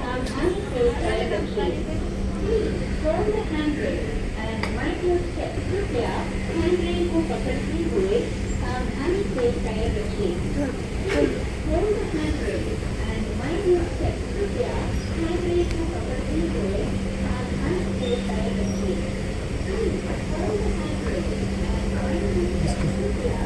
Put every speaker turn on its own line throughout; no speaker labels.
सावधानी से पैर रखिए। Hold the handrail and mind your step. कृपया हैंडरेल को पकड़ते हुए सावधानी से पैर रखिए। Hold the handrail and mind your step. कृपया हैंडरेल को पकड़ते हुए सावधानी से पैर रखिए। Hold the handrail and mind your step. कृपया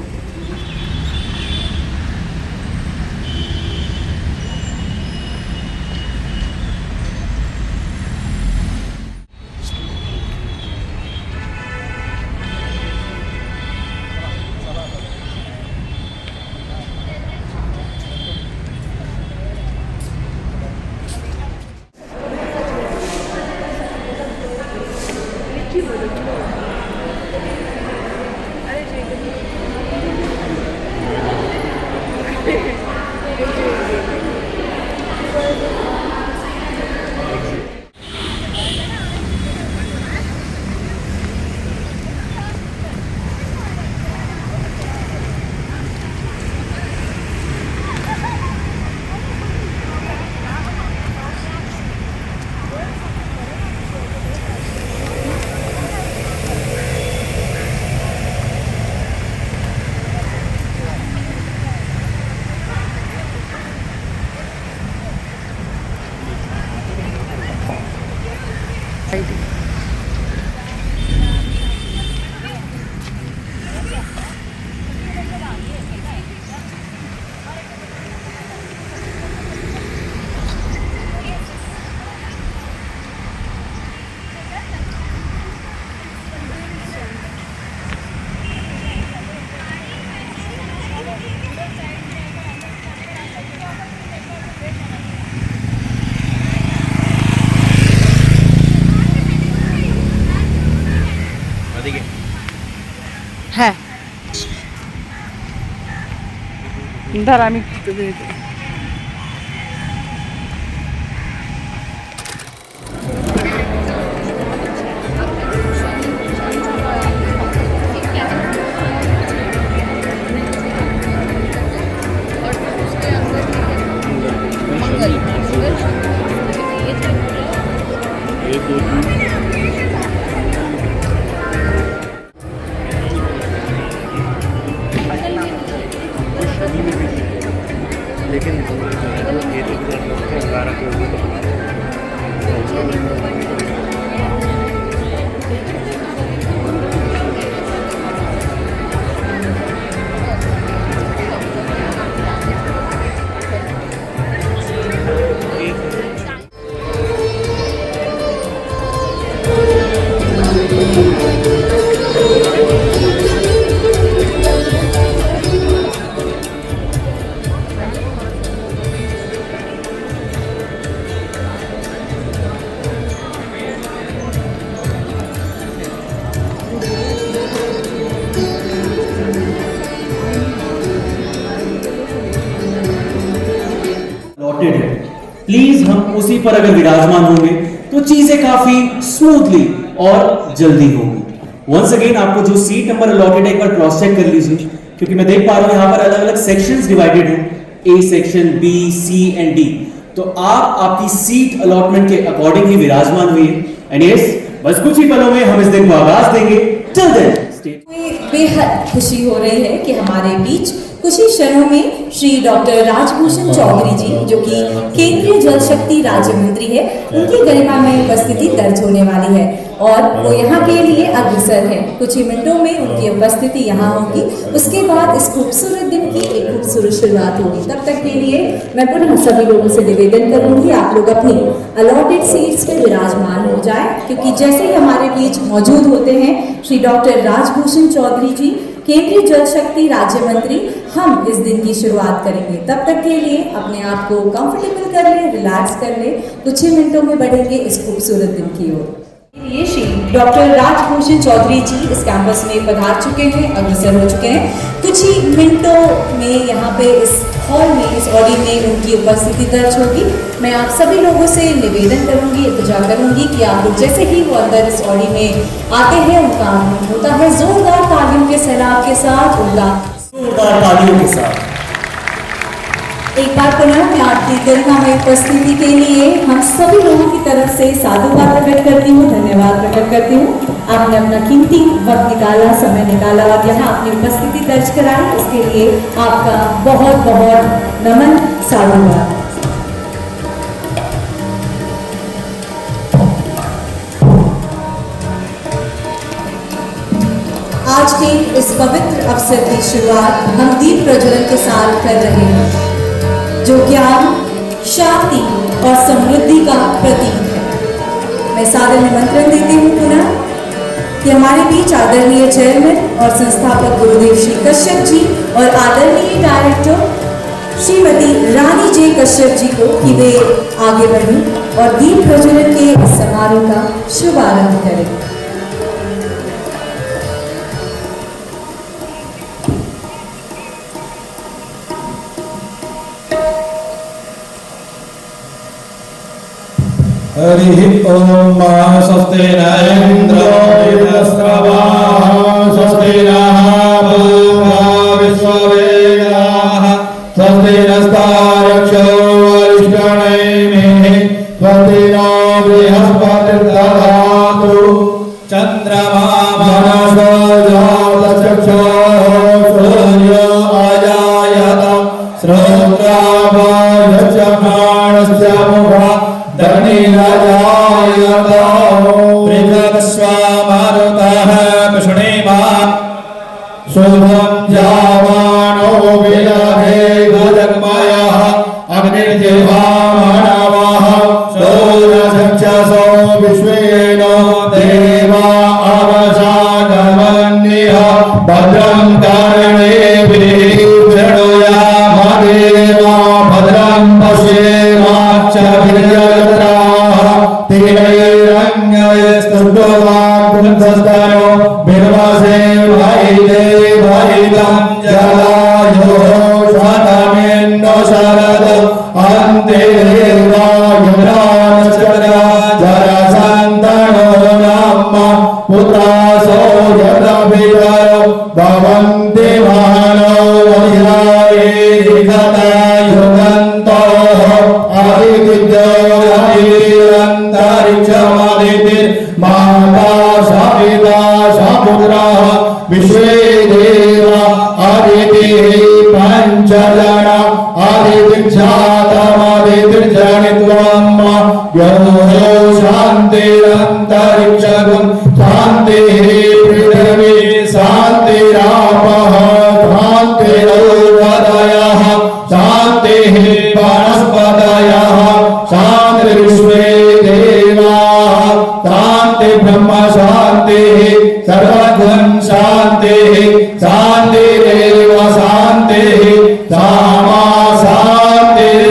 হ্যাঁ দাঁড়া আমি
लेकिन ये तो बारह को
प्लीज हम उसी पर अगर विराजमान होंगे तो चीजें काफी स्मूथली और जल्दी होंगी। वंस अगेन आपको जो सीट नंबर अलॉटेड है एक बार क्रॉस चेक कर लीजिए, क्योंकि मैं देख पा रहा हूं यहां पर अलग अलग सेक्शंस डिवाइडेड हैं, A section, B, C and D. तो आप आपकी सीट अलॉटमेंट के अकॉर्डिंग ही विराजमान हुई। एंड यस, बस कुछ ही पलों में हम इस दिन को आगाज देंगे। टिल देन
बेहद खुशी हो रही है कि हमारे बीच कुछ ही क्षणों में श्री डॉक्टर राजभूषण चौधरी जी, जो कि केंद्रीय जल शक्ति राज्य मंत्री है, उनकी गरिमा में उपस्थिति दर्ज होने वाली है और वो यहाँ के लिए अग्रसर है। कुछ ही मिनटों में उनकी उपस्थिति यहाँ होगी। उसके बाद इस खूबसूरत दिन की एक खूबसूरत शुरुआत होगी। तब तक के लिए मैं पुनः सभी लोगों से निवेदन करूंगी, आप लोग अपनी अलॉटेड सीट्स पे विराजमान हो जाए, क्योंकि जैसे ही हमारे बीच मौजूद होते हैं श्री डॉक्टर राजभूषण चौधरी जी, केंद्रीय जल शक्ति राज्य मंत्री, हम इस दिन की शुरुआत करेंगे। तब तक के लिए अपने आप को कंफर्टेबल कर ले, रिलैक्स कर ले। कुछ ही मिनटों में बढ़ेंगे इस खूबसूरत दिन की ओर। ये श्री डॉक्टर राजभूषण चौधरी जी इस कैंपस में पधार चुके हैं, अग्रसर हो चुके हैं। कुछ ही मिनटों में यहाँ पे इस हॉल में, इस ऑडी में उनकी उपस्थिति दर्ज होगी। मैं आप सभी लोगों से निवेदन करूंगी, इल्तिजा करूंगी कि आप लोग जैसे ही वो अंदर इस ऑडी में आते हैं, उनका आगमन होता है जोरदार तालियों के सैलाब के साथ,
जोरदार तालियों के साथ।
एक बार पुनः मैं आपकी गरिमा में उपस्थिति के लिए हम तरफ से साधुवाद प्रकट करती हूँ, धन्यवाद प्रकट करती हूँ। आपने अपना कीमती वक्त निकाला, समय निकाला और यहाँ अपनी उपस्थिति दर्ज कराई, इसके लिए आपका बहुत बहुत नमन, साधुवाद। आज के इस पवित्र अवसर की शुरुआत हम दीप प्रज्वलन के साथ कर रहे हैं, जो ज्ञान, शांति और समृद्धि का प्रतीक है। मैं सादर निमंत्रण देती हूँ पुनः कि हमारे बीच आदरणीय चेयरमैन और संस्थापक गुरुदेव श्री कश्यप जी और आदरणीय डायरेक्टर श्रीमती रानी जे कश्यप जी को कि वे आगे बढ़ें और दीप प्रज्वलन के इस समारोह का शुभारंभ करें।
हरि ओम स्वस्ति न इंद्रो वृहस्पतिः स्वस्ति नः पूर्वा विश्ववेदाः स्वस्ति नस्तारक्षो अरिष्टनेमिः स्वस्ति नो बृहस्पतिर्दधातु चन्द्रमा मनसो जातचक्षुः सूर्यो अजायत श्रोत्रावायश्च प्राणश्च मुखः पृथक्स्वामारुतः पिषणेमा शुभं जावानो विदधे भजन्मयः अग्निर्जिह्वामणवः सौरचक्षसो विश्वेनो देवा अवसागमन्यः भद्रं कर्णेभिः शृणुयामदेवा भद्रं पश्येमाक्षभिर्यजत्राः तिरैरङ्गैस्तुष्टवाग्रन्थस्तनो बिर्वसे वैदेवैदं जलायो शतमेन्दो शरद अन्ते देवायुरानश्चरा जरसन्तनो नाम पुत्रासो यदभितरो भवन्ति मानो वैराये दिगतायुगन्तोः आदित्यो माता सविता सपुत्रः विश्वे देवा आदितिः पञ्चजन आदितिर्जातमदितिर्जनित्वम् यो शान्तिरन्तरिक्षगुं शान्तिः पृथिवी शान्तिरापः शान्तिरोषधयः शान्तिः वनस्पतयः शान्तिर्विश्वे देवाः शान्ति ब्रह्म शान्तिः सर्वगुण शान्तिः शान्तिरेव शान्तिः सामा शान्तिः।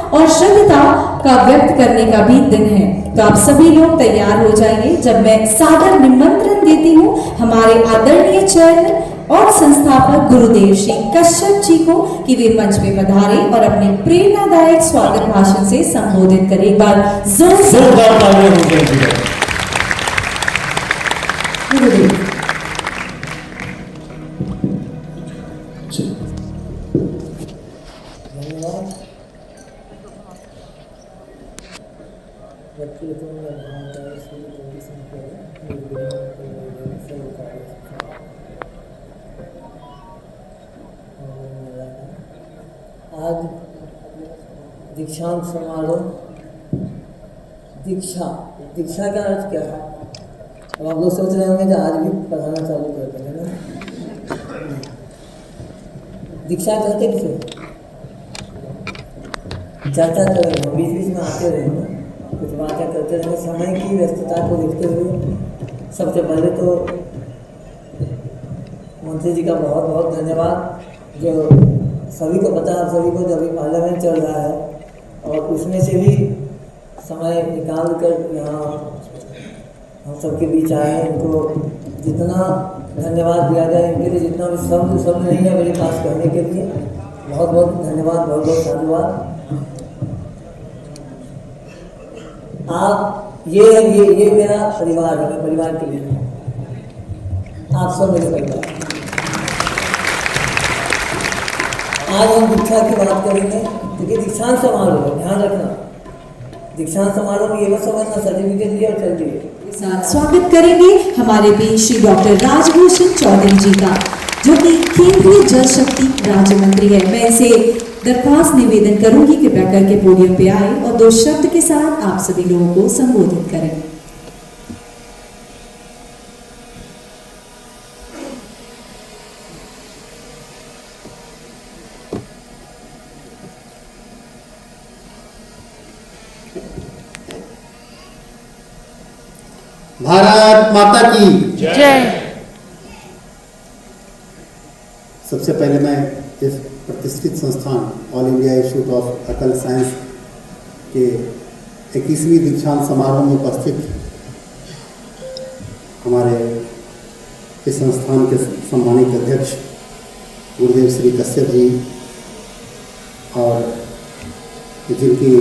और श्रद्धता का व्यक्त करने का भी दिन है, तो आप सभी लोग तैयार हो जाइए जब मैं सादर निमंत्रण देती हूँ हमारे आदरणीय चेयरमैन और संस्थापक गुरुदेव श्री कश्यप जी को कि वे मंच पे पधारे और अपने प्रेरणादायक स्वागत भाषण से संबोधित करें। एक बार जोरदार तालियां हो जाएं गुरुदेव।
आज दीक्षांत समारोह, दीक्षा का अर्थ क्या है? अब आप लोग सोच रहे होंगे कि आज भी पढ़ाना चालू करते हैं ना। दीक्षा कहते किसे? चर्चा कर रहे हैं, बीच बीच में आते रहे ना, कुछ बातें करते रहे। समय की व्यस्तता को देखते हुए सबसे पहले तो मंत्री जी का बहुत बहुत धन्यवाद, जो सभी को पता है, आप सभी को, जब भी पार्लियामेंट चल रहा है और उसमें से भी समय निकाल कर यहाँ हम सबके बीच आए हैं। इनको जितना धन्यवाद दिया जाए, इनके लिए जितना भी शब्द नहीं है मेरे पास कहने के लिए। बहुत बहुत धन्यवाद, बहुत बहुत साधुवाद। आप ये मेरा परिवार है, मैं परिवार के लिए आप सब मेरे परिवार। आज हम दीक्षा की बात करेंगे, क्योंकि दीक्षांत समारोह है, ध्यान रखना। दीक्षांत समारोह में ये मत समझना सर्टिफिकेट दिया और चल दिए।
साथ स्वागत करेंगे हमारे बीच श्री डॉक्टर राजभूषण चौधरी जी का, जो कि केंद्रीय जल शक्ति राज्य मंत्री है। मैं इसे दरख्वास्त निवेदन करूंगी कृपया करके पोडियम पे आए और 2 शब्द के साथ आप सभी लोगों को संबोधित करें।
भारत माता की
जय।
सबसे पहले मैं इस प्रतिष्ठित संस्थान ऑल इंडिया इंस्टीट्यूट ऑफ अकल साइंस के 21वीं दीक्षांत समारोह में उपस्थित हमारे इस संस्थान के सम्मानित अध्यक्ष गुरुदेव श्री कश्यप जी और जिनकी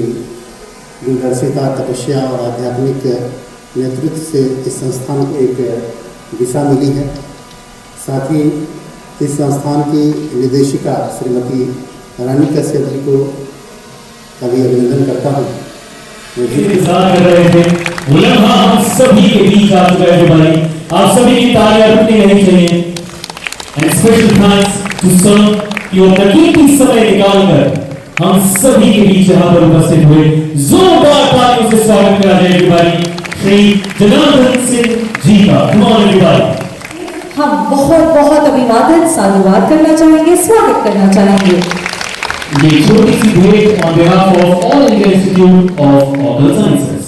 दूरदर्शिता, तपस्या और आध्यात्मिक नेतृत्व से इस संस्थान को एक दिशा मिली है। साथ ही इस संस्थान की निदेशिका श्रीमती रानी कश्यप जी को कभी अभिनंदन करता हूँ।
इंतजार कर रहे थे, उलम्हा हम सभी के बीच आ चुका है भाई। आप सभी की तालियां रुकनी नहीं चाहिए। And special thanks to sir कि वो कीमती समय निकालकर हम सभी के बीच यहाँ पर उपस्थित हुए। जोरदार तालियों से स्वागत करा जाए भाई श्री जनार्दन सिंह जी का।
हम बहुत बहुत अभिवादन साधुवाद करना चाहेंगे, स्वागत करना चाहेंगे।
ये छोटी सी भेंट on behalf of all India institute of occult sciences.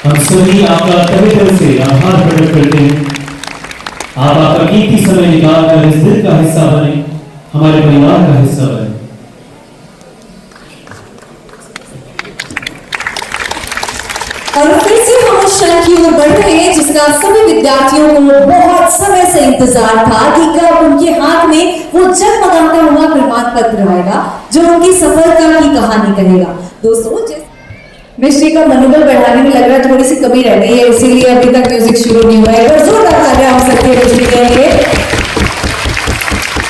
हम सभी आपका तहे दिल से आभार प्रकट करते हैं। आप आपका कीमती समय निकाल कर इस दिन का हिस्सा बने, हमारे परिवार का हिस्सा बने।
और फिर से हम उस क्षण की ओर बढ़ रहे हैं जिसका सभी विद्यार्थियों को बहुत समय से इंतजार था कि कब उनके हाथ में वो जगमगाता हुआ प्रमाण पत्र आएगा जो उनकी सफलता की कहानी कहेगा। दोस्तों, मिश्री का मनोबल बढ़ाने में लग रहा है थोड़ी सी कमी रह गई है, इसीलिए अभी तक म्यूजिक शुरू नहीं हुआ है। और जोरदार तालियां हम सबके मिश्री के लिए।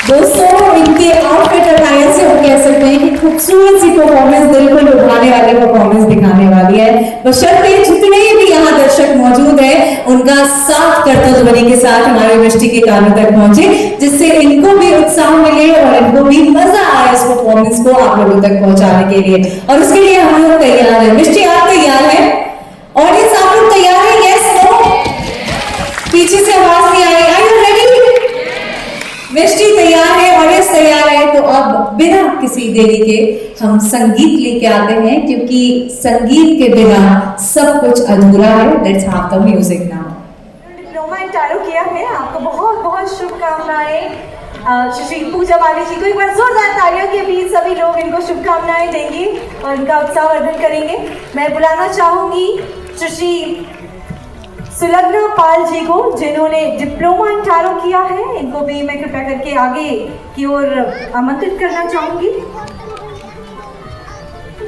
दोस्तों, इनके आउटफिट अटायर से हम कह सकते हैं कि खूबसूरत सी परफॉर्मेंस, दिल को लुभाने वाली परफॉर्मेंस दिखाने वाली है। बशर्ते जितने भी यहाँ दर्शक मौजूद हैं उनका साथ कर्तव्य के साथ हमारे मिष्टी के कानों तक पहुंचे, जिससे इनको भी उत्साह मिले और इनको भी मजा आए इस परफॉर्मेंस को आप लोगों तक पहुंचाने के लिए। और उसके लिए हम लोग तैयार हैं। मिष्टी, आप तैयार हैं? ऑडियंस, आप लोग तैयार हैं? Yes, no? पीछे से आवाज नहीं आई। Are you ready? मिष्टी तैयार है, ऑडियंस तैयार है। तो अब बिना किसी देरी के हम संगीत लेके आते हैं, क्योंकि संगीत के बिना सब कुछ अधूरा है। Let's have the music now.
Diploma in tarot किया है, आपको बहुत बहुत शुभकामनाएं। श्री पूजा वाली जी को एक बार जोरदार तालियों के बीच सभी लोग इनको शुभकामनाएं देंगे और इनका उत्साहवर्धन करेंगे। मैं बुलाना चाहूंगी श्री सुलग्ना पाल जी को, जिन्होंने डिप्लोमा इन टैरो किया है। इनको भी मैं कृपया करके आगे की ओर आमंत्रित करना चाहूंगी।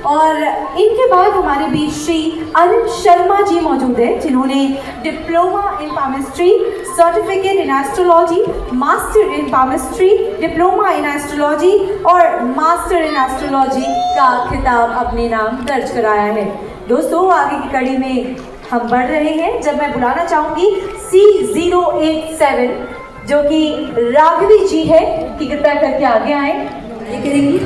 और इनके बाद हमारे बीच श्री अनिल शर्मा जी मौजूद है, जिन्होंने diploma in palmistry, certificate in astrology, master in palmistry, diploma in astrology और मास्टर इन एस्ट्रोलॉजी का खिताब अपने नाम दर्ज कराया है। दोस्तों, आगे की कड़ी में हम बढ़ रहे हैं जब मैं बुलाना चाहूंगी C087 जो कि राघवी जी है कि कृपया करके आगे आए। ये करेंगी।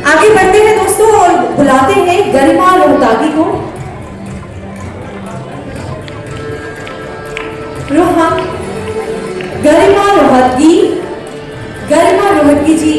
आगे बढ़ते हैं दोस्तों और बुलाते हैं गरिमा रोहतागी को। गरिमा रोहतगी जी